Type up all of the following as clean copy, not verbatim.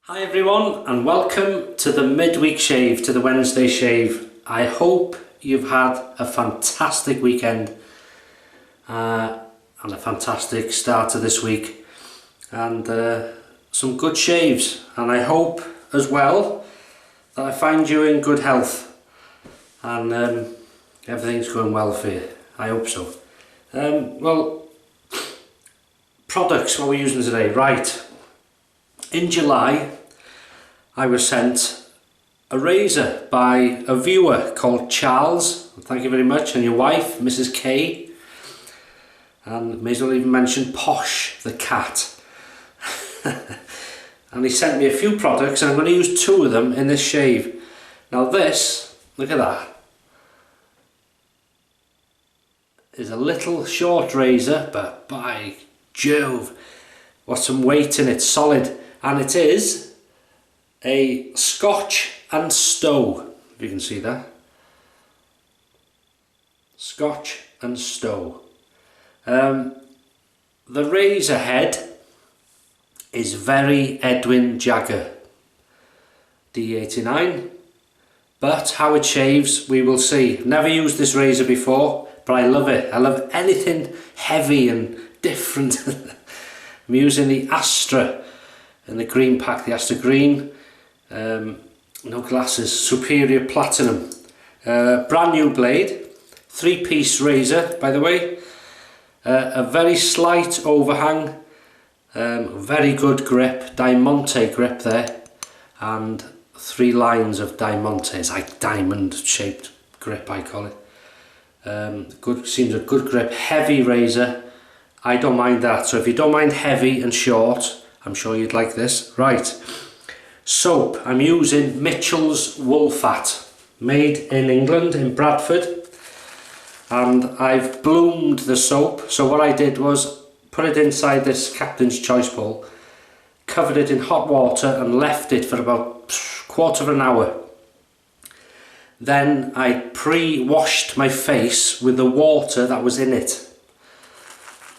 Hi everyone and welcome to the midweek shave, to the Wednesday shave. I hope you've had a fantastic weekend and a fantastic start to this week and some good shaves, and I hope as well that I find you in good health and everything's going well for you. I hope so. Well, products, what we're using today. Right, in July I was sent a razor by a viewer called Charles. Thank you very much. And your wife, Mrs. K. And may as well even mention Posh, the cat. And he sent me a few products and I'm going to use two of them in this shave. Now this, look at that, is a little short razor, but by Jove, got some weight in it, solid. And it is a Scotch Stowe, if you can see that. Scotch Stowe. The razor head is very Edwin Jagger D89, but how it shaves we will see. Never used this razor before, but I love it. I love anything heavy and different. I'm using the Astra in the green pack, the Astra green. No glasses, Superior Platinum. Brand new blade, 3-piece razor by the way. A very slight overhang, very good grip, diamante grip there, and 3 lines of diamante. It's like diamond shaped grip, I call it. Good, seems a good grip. Heavy razor, I don't mind that. So if you don't mind heavy and short, I'm sure you'd like this. Right, soap. I'm using Mithchell's wool fat, made in England, in Bradford, and I've bloomed the soap. So what I did was put it inside this Captain's Choice bowl, covered it in hot water and left it for about quarter of an hour. Then I pre-washed my face with the water that was in it,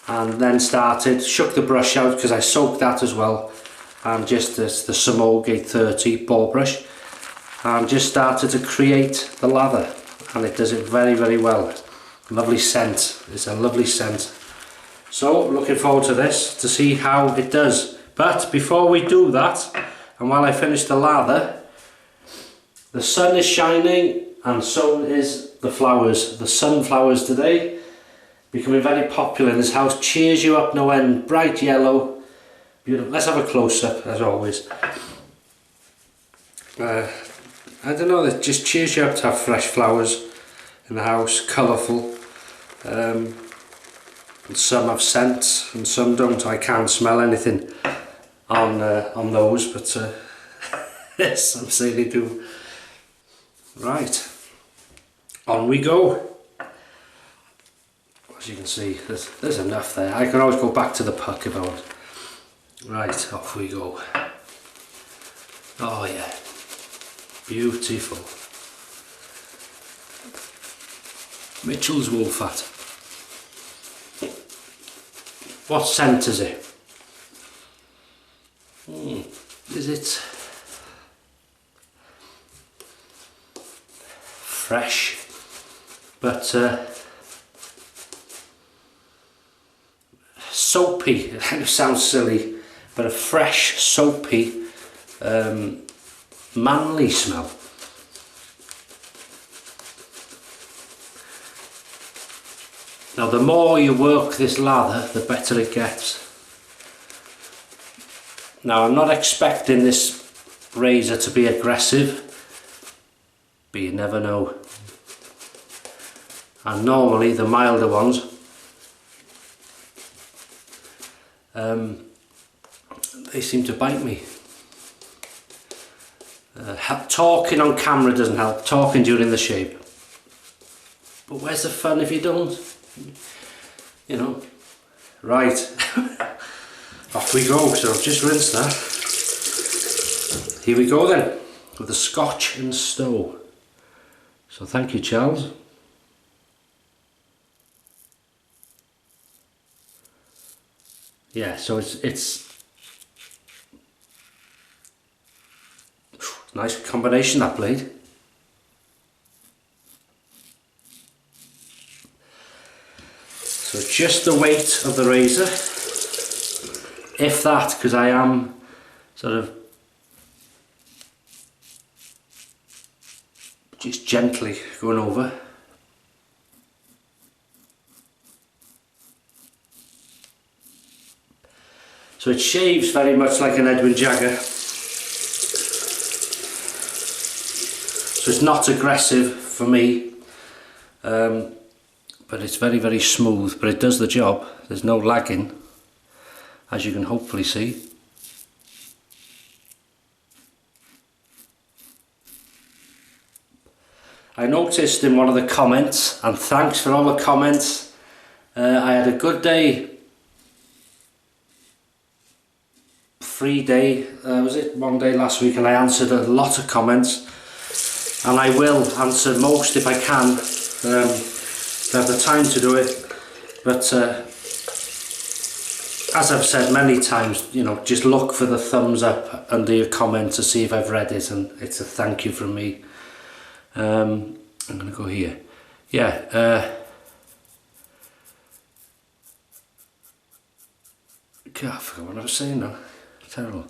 and then shook the brush out because I soaked that as well, and just the Semogue 830 ball brush, and just started to create the lather, and it does it very, very well. Lovely scent. It's a lovely scent. So looking forward to this, to see how it does. But before we do that, and while I finish the lather, the sun is shining and so is the flowers. The sunflowers today becoming very popular in this house. Cheers you up no end. Bright yellow. Beautiful. Let's have a close-up as always. I don't know, it just cheers you up to have fresh flowers in the house, colourful. And some have scent and some don't. I can't smell anything on those, but some say they do. Right, on we go. As you can see, there's enough there. I can always go back to the puck if I want. Right, off we go. Oh yeah, beautiful. Mithchell's wool fat. What scent is it? Is it fresh, but soapy? It sounds silly, but a fresh, soapy, manly smell. Now the more you work this lather, the better it gets. Now I'm not expecting this razor to be aggressive, but you never know. And normally the milder ones, they seem to bite me. Talking on camera doesn't help, talking during the shave. But where's the fun if you don't? You know. Right. Off we go. So I've just rinsed that. Here we go then, with the Scotch Stowe. So thank you, Charles. Yeah, so it's Nice combination, that blade. So just the weight of the razor, if that, because I am sort of just gently going over. So it shaves very much like an Edwin Jagger. So it's not aggressive for me, but it's very, very smooth, but it does the job. There's no lagging, as you can hopefully see. I noticed in one of the comments, and thanks for all the comments, I had a good day, free day, was it one day last week, and I answered a lot of comments, and I will answer most if I can, if I have the time to do it, but as I've said many times, you know, just look for the thumbs up under your comment to see if I've read it, and it's a thank you from me. I'm going to go here. Yeah, God, I forgot what I was saying now. Terrible.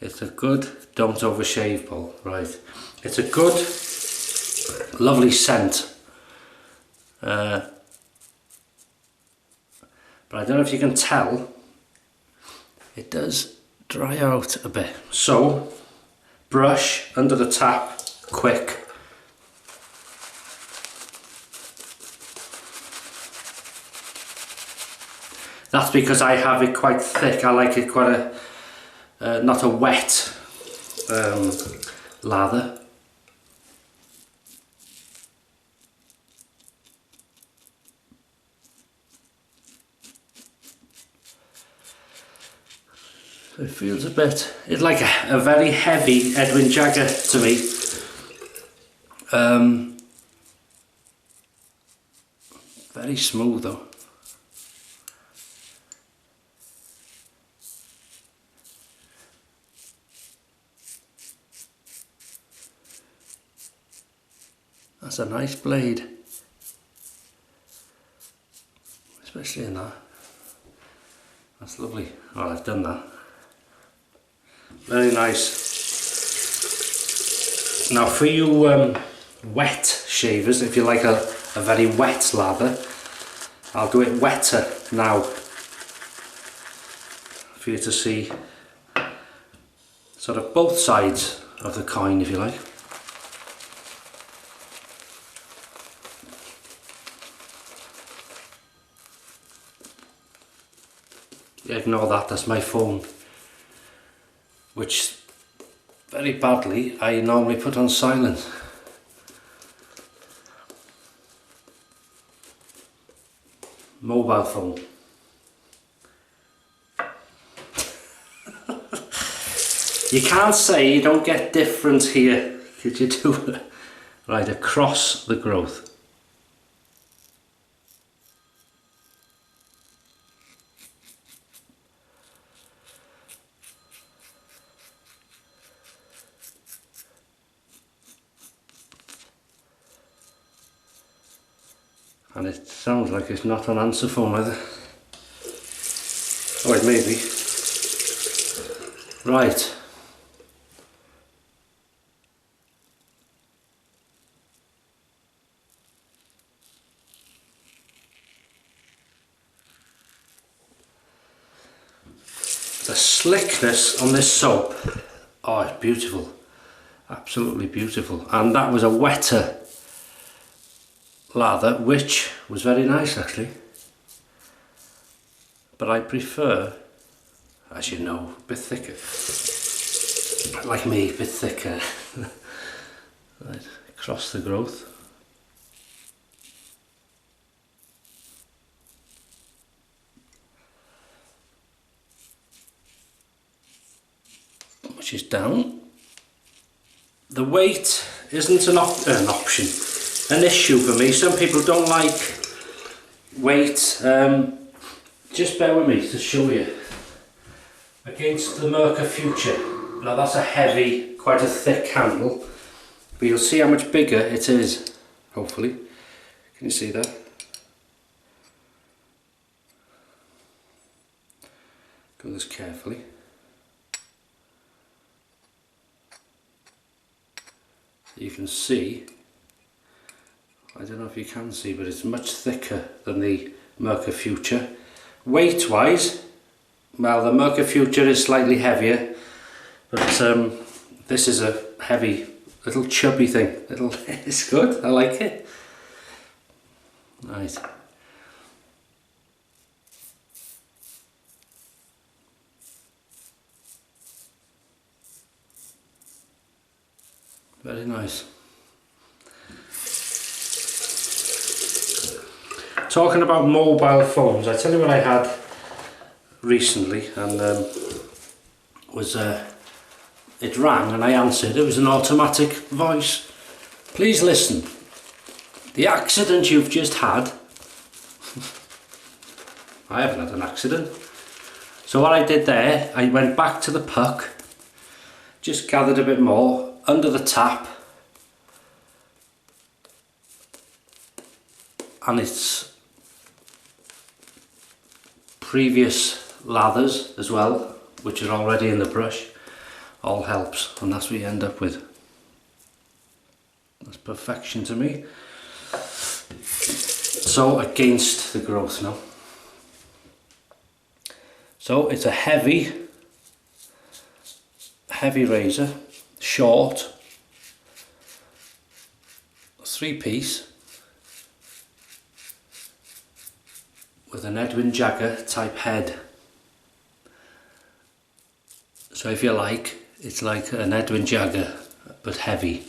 It's a good, don't overshave, Paul. Right. It's a good, lovely scent. But I don't know if you can tell, it does dry out a bit. So, brush under the tap, quick. That's because I have it quite thick. I like it quite a, not a wet lather. So it feels a bit, it's like a very heavy Edwin Jagger to me. Very smooth though. That's a nice blade, especially in that. That's lovely. Oh, I've done that. Very nice. Now for you wet shavers, if you like a very wet lather, I'll do it wetter now for you to see sort of both sides of the coin, if you like. Ignore that, that's my phone, which very badly I normally put on silent. Mobile phone. You can't say you don't get different here, could you do it? Right, across the growth. And it sounds like it's not on answer phone either. Oh, it may be. Right. The slickness on this soap, oh, it's beautiful. Absolutely beautiful. And that was a wetter lather, which was very nice actually, but I prefer, as you know, a bit thicker, like me, a bit thicker. Right, across the growth. Which is down. The weight isn't an option. An issue for me. Some people don't like weight. just bear with me to show you. Against the Merca Future. Now that's a heavy, quite a thick candle, but you'll see how much bigger it is, hopefully. Can you see that? Go this carefully. You can see, I don't know if you can see, but it's much thicker than the Merca Future. Weight wise, well, the Merca Future is slightly heavier, but this is a heavy, little chubby thing. It's good, I like it. Right. Very nice. Talking about mobile phones, I tell you what I had recently, and it rang and I answered. It was an automatic voice. Please listen. The accident you've just had. I haven't had an accident. So what I did there, I went back to the puck, just gathered a bit more under the tap, and it's previous lathers as well, which are already in the brush, all helps, and that's what you end up with. That's perfection to me. So against the growth now. So it's a heavy razor, short, 3-piece, with an Edwin Jagger type head. So if you like, it's like an Edwin Jagger but heavy.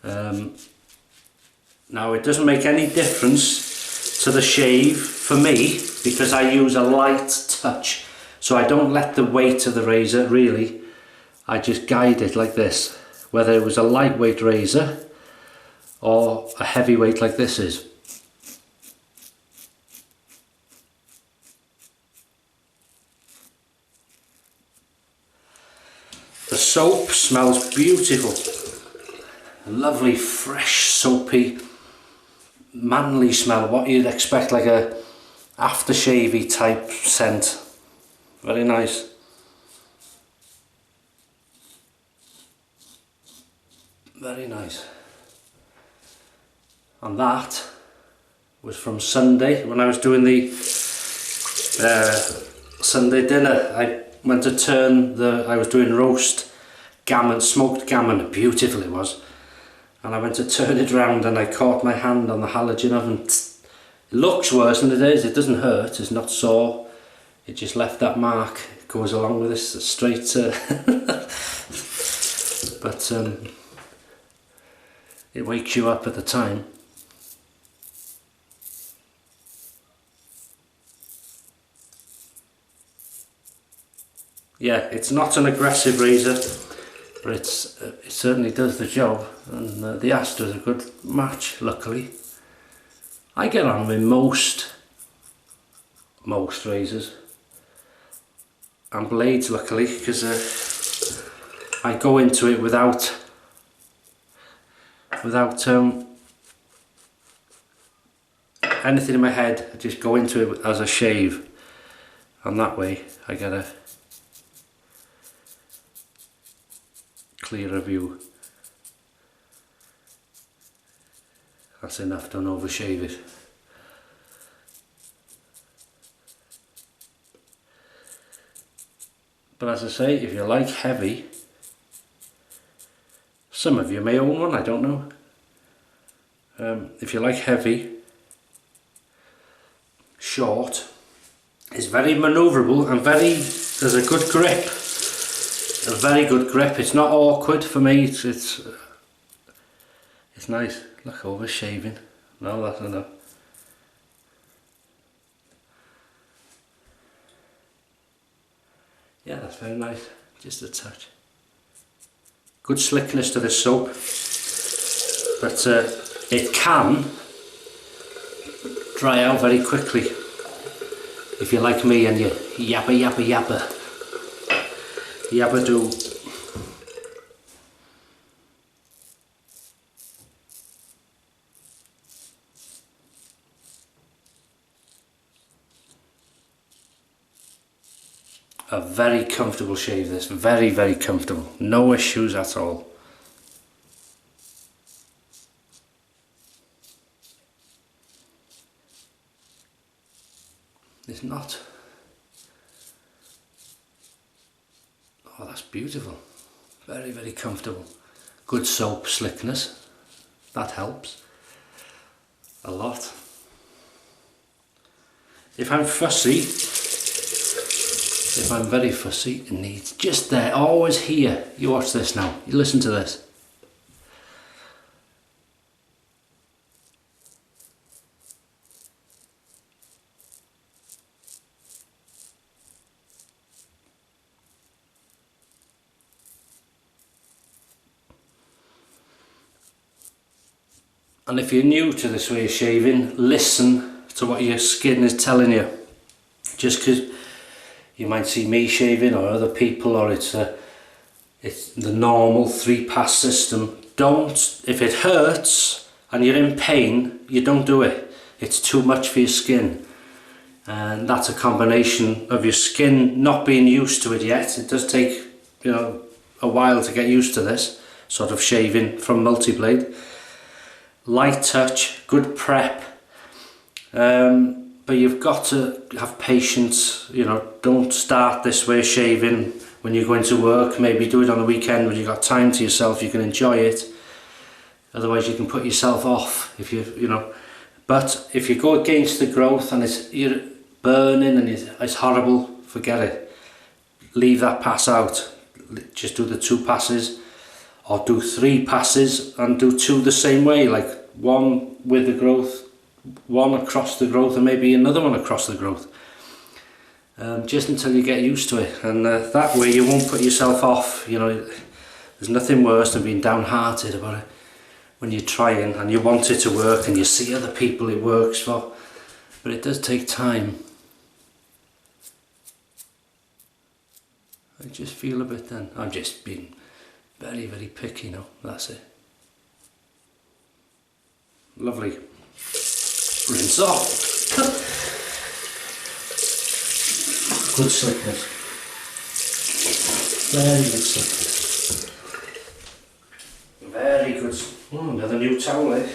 Now it doesn't make any difference to the shave for me, because I use a light touch, so I don't let the weight of the razor really, I just guide it like this, whether it was a lightweight razor or a heavyweight like this is. The soap smells beautiful. Lovely, fresh, soapy, manly smell, what you'd expect, like a aftershave type scent. Very nice. Very nice. And that was from Sunday when I was doing the Sunday dinner. I went to turn I was doing roast gammon, smoked gammon, beautiful it was. And I went to turn it round and I caught my hand on the halogen oven. It looks worse than it is, it doesn't hurt, it's not sore. It just left that mark, it goes along with this straight but it wakes you up at the time. Yeah, it's not an aggressive razor, but it certainly does the job, and the Astra is a good match, luckily. I get on with most razors and blades, luckily, because I go into it without anything in my head. I just go into it as a shave, and that way I get a clearer view. That's enough, don't overshave it. But as I say, if you like heavy, some of you may own one, I don't know. If you like heavy, short, it's very manoeuvrable and there's a good grip. A very good grip. It's not awkward for me. It's nice. Look, over shaving. No, that's enough. Yeah, that's very nice. Just a touch. Good slickness to the soap, but it can dry out very quickly. if you're like me and you yappa do. A very comfortable shave this, very comfortable, no issues at all. It's not. Oh, that's beautiful. Very comfortable. Good soap slickness. That helps a lot. If I'm fussy, if I'm very fussy, it needs just there, always here. You watch this now. You listen to this. And if you're new to this way of shaving, listen to what your skin is telling you. Just because you might see me shaving or other people, or it's the normal 3-pass system. Don't, if it hurts and you're in pain, you don't do it. It's too much for your skin. And that's a combination of your skin not being used to it yet. It does take, you know, a while to get used to this sort of shaving from multi-blade. Light touch, good prep, but you've got to have patience. You know, don't start this way of shaving when you're going to work. Maybe do it on the weekend when you've got time to yourself, you can enjoy it. Otherwise you can put yourself off if you know. But if you go against the growth and you're burning and it's horrible, forget it. Leave that pass out. Just do the 2 passes. Or do 3 passes and do 2 the same way, like 1 with the growth, 1 across the growth, and maybe another 1 across the growth. Just until you get used to it, and that way you won't put yourself off. You know, there's nothing worse than being downhearted about it when you're trying and you want it to work and you see other people it works for, but it does take time. I just feel a bit then. I'm just being very picky now, that's it. Lovely. Rinse off. Good slickness. Very good slickness. Very good. Another new towel, eh?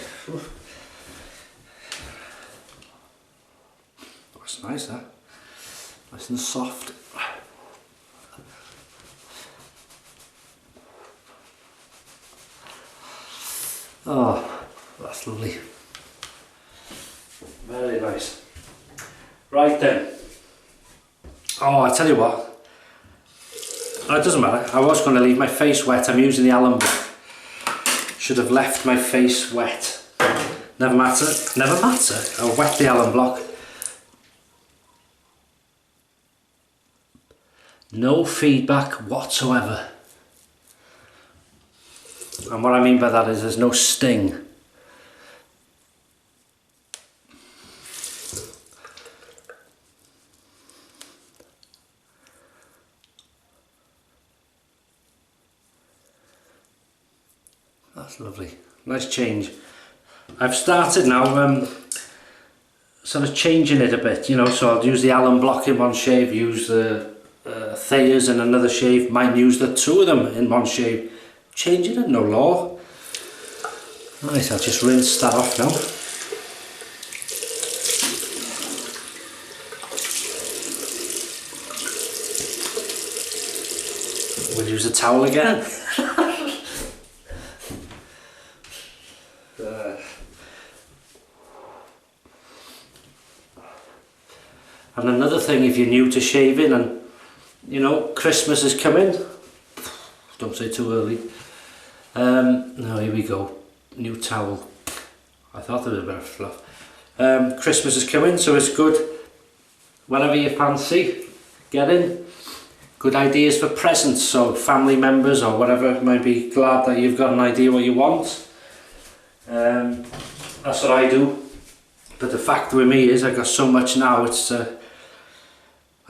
That's nice, that. Nice and soft. Oh, that's lovely. Very nice. Right then. Oh, I tell you what. Oh, it doesn't matter. I was going to leave my face wet. I'm using the Alum. Should have left my face wet. Never matter. Never matter. I'll wet the Alum block. No feedback whatsoever. And what I mean by that is there's no sting. That's lovely. Nice change. I've started now sort of changing it a bit, you know, so I'll use the Alum block in one shave, use the Thayers in another shave, might use the 2 of them in one shave. Changing it, no law. Right, I'll just rinse that off now. We'll use a towel again. And another thing, if you're new to shaving and you know Christmas is coming, don't say too early. Now here we go, new towel. I thought there was a bit of fluff. Christmas is coming, so it's good. Whatever you fancy, get in. Good ideas for presents, so family members or whatever might be glad that you've got an idea what you want. That's what I do. But the fact with me is I got so much now. It's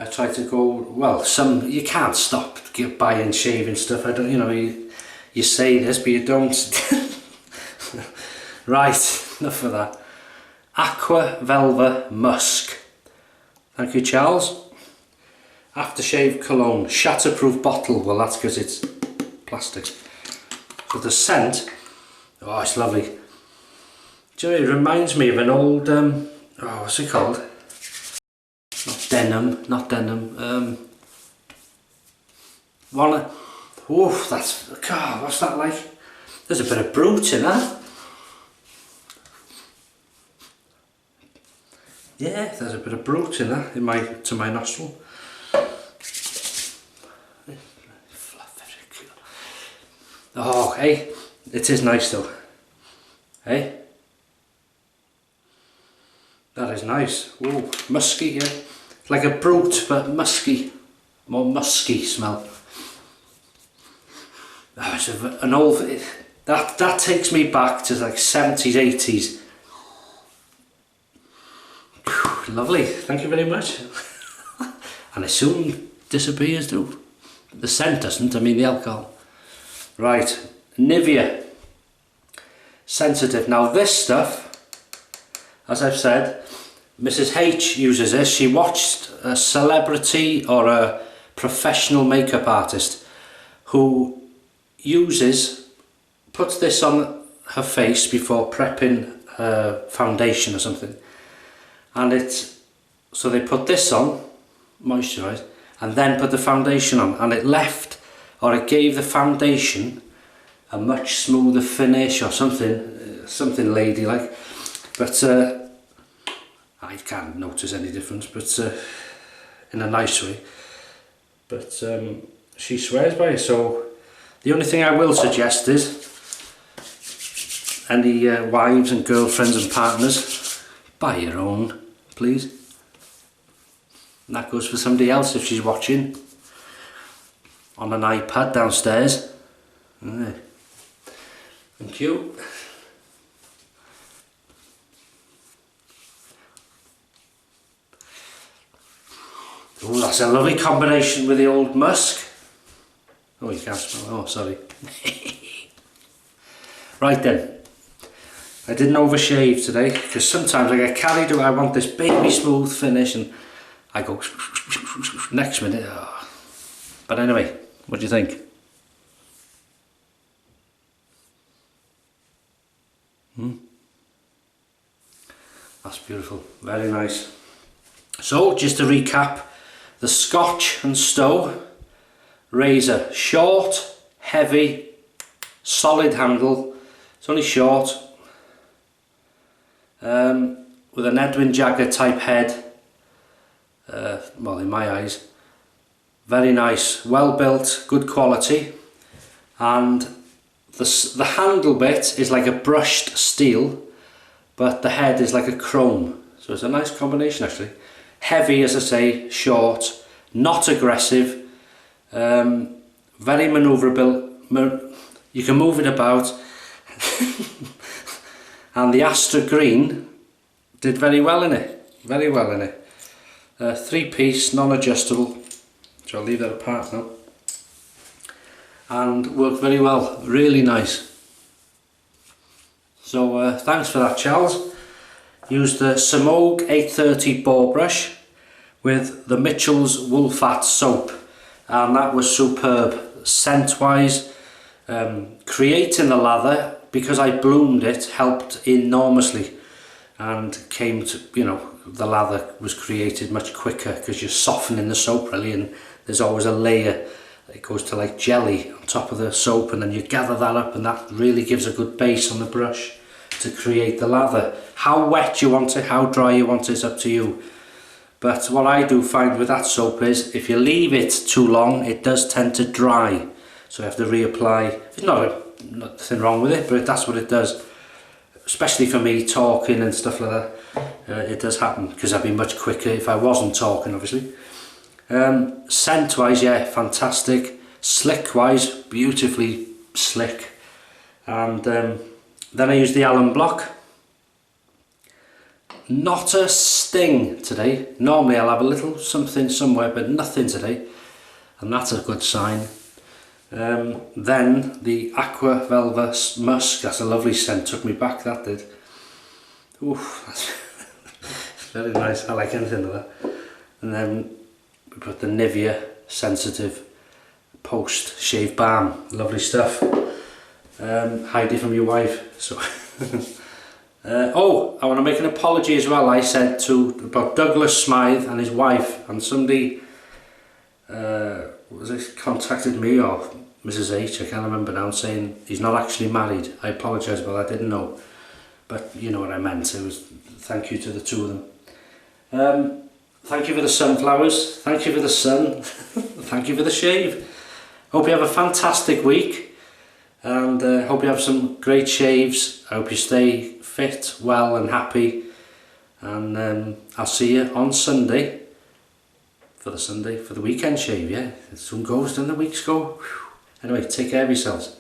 I try to go, well, you can't stop buying shaving stuff. I don't, you know, you say this, but you don't. Right, enough of that. Aqua, Velva, Musk. Thank you, Charles. Aftershave Cologne, shatterproof bottle. Well, that's because it's plastic. So the scent, oh, it's lovely. Do you know, it reminds me of an old, oh, what's it called? Not denim. Oh, that's, God, what's that like? There's a bit of brute in that. Yeah, there's a bit of brute in that, to my nostril. Oh, hey, it is nice though. Hey, that is nice. Oh, musky, yeah. It's like a brute, but musky, more musky smell. Oh, it's an old. That takes me back to like 70s, 80s. Lovely, thank you very much. And it soon disappears too. The scent doesn't, I mean the alcohol. Right, Nivea. Sensitive. Now this stuff, as I've said, Mrs. H uses this. She watched a celebrity or a professional makeup artist who puts this on her face before prepping her foundation or something. And so they put this on, moisturise, and then put the foundation on, and it gave the foundation a much smoother finish or something ladylike. But I can't notice any difference, but in a nice way. But she swears by it, so the only thing I will suggest is any wives and girlfriends and partners, buy your own, please. And that goes for somebody else if she's watching on an iPad downstairs. Right. Thank you. Oh, that's a lovely combination with the old Musk. Oh, you can't smell. Oh, sorry. Right then. I didn't overshave today because sometimes I get carried away. I want this baby smooth finish and I go next minute. Oh. But anyway, what do you think? That's beautiful, very nice. So just to recap, the Scotch Stowe razor, short, heavy, solid handle. It's only short, with an Edwin Jagger type head. Well, in my eyes, very nice, well built, good quality, and the handle bit is like a brushed steel, but the head is like a chrome, so it's a nice combination actually. Heavy, as I say, short, not aggressive, very manoeuvrable, you can move it about. And the Astra green did very well in it, very well in it. 3-piece, non-adjustable, so I'll leave that apart now, and worked very well, really nice. So thanks for that, Charles. Used the Semogue 830 Boar brush with the Mithchell's wool fat soap, and that was superb scent wise. Creating the lather, because I bloomed it, helped enormously, and came to, you know, the lather was created much quicker because you're softening the soap really, and there's always a layer that goes to like jelly on top of the soap, and then you gather that up, and that really gives a good base on the brush to create the lather. How wet you want it, how dry you want it, is up to you. But what I do find with that soap is if you leave it too long, it does tend to dry, so you have to reapply. There's nothing wrong with it, but that's what it does. Especially for me talking and stuff like that, it does happen, because I'd be much quicker if I wasn't talking, obviously. Scent wise, yeah, fantastic. Slick wise, beautifully slick. And then I use the Alum block. not a sting today. Normally I'll have a little something somewhere, but nothing today, and that's a good sign. Then the Aqua Velva Musk, that's a lovely scent, took me back, that did. Oof, that's very nice, I like anything like that. And then we put the Nivea Sensitive Post Shave Balm, lovely stuff. Hide it from your wife. So oh, I want to make an apology as well. I said about Douglas Smythe and his wife, and somebody contacted me, or Mrs H, I can't remember now, saying he's not actually married. I apologise, but I didn't know. But you know what I meant. It was thank you to the two of them. Thank you for the sunflowers. Thank you for the sun. Thank you for the shave. Hope you have a fantastic week, and hope you have some great shaves. I hope you stay fit, well and happy, and I'll see you on Sunday for the weekend shave. Yeah, it soon goes, then the weeks go. Anyway, take care of yourselves.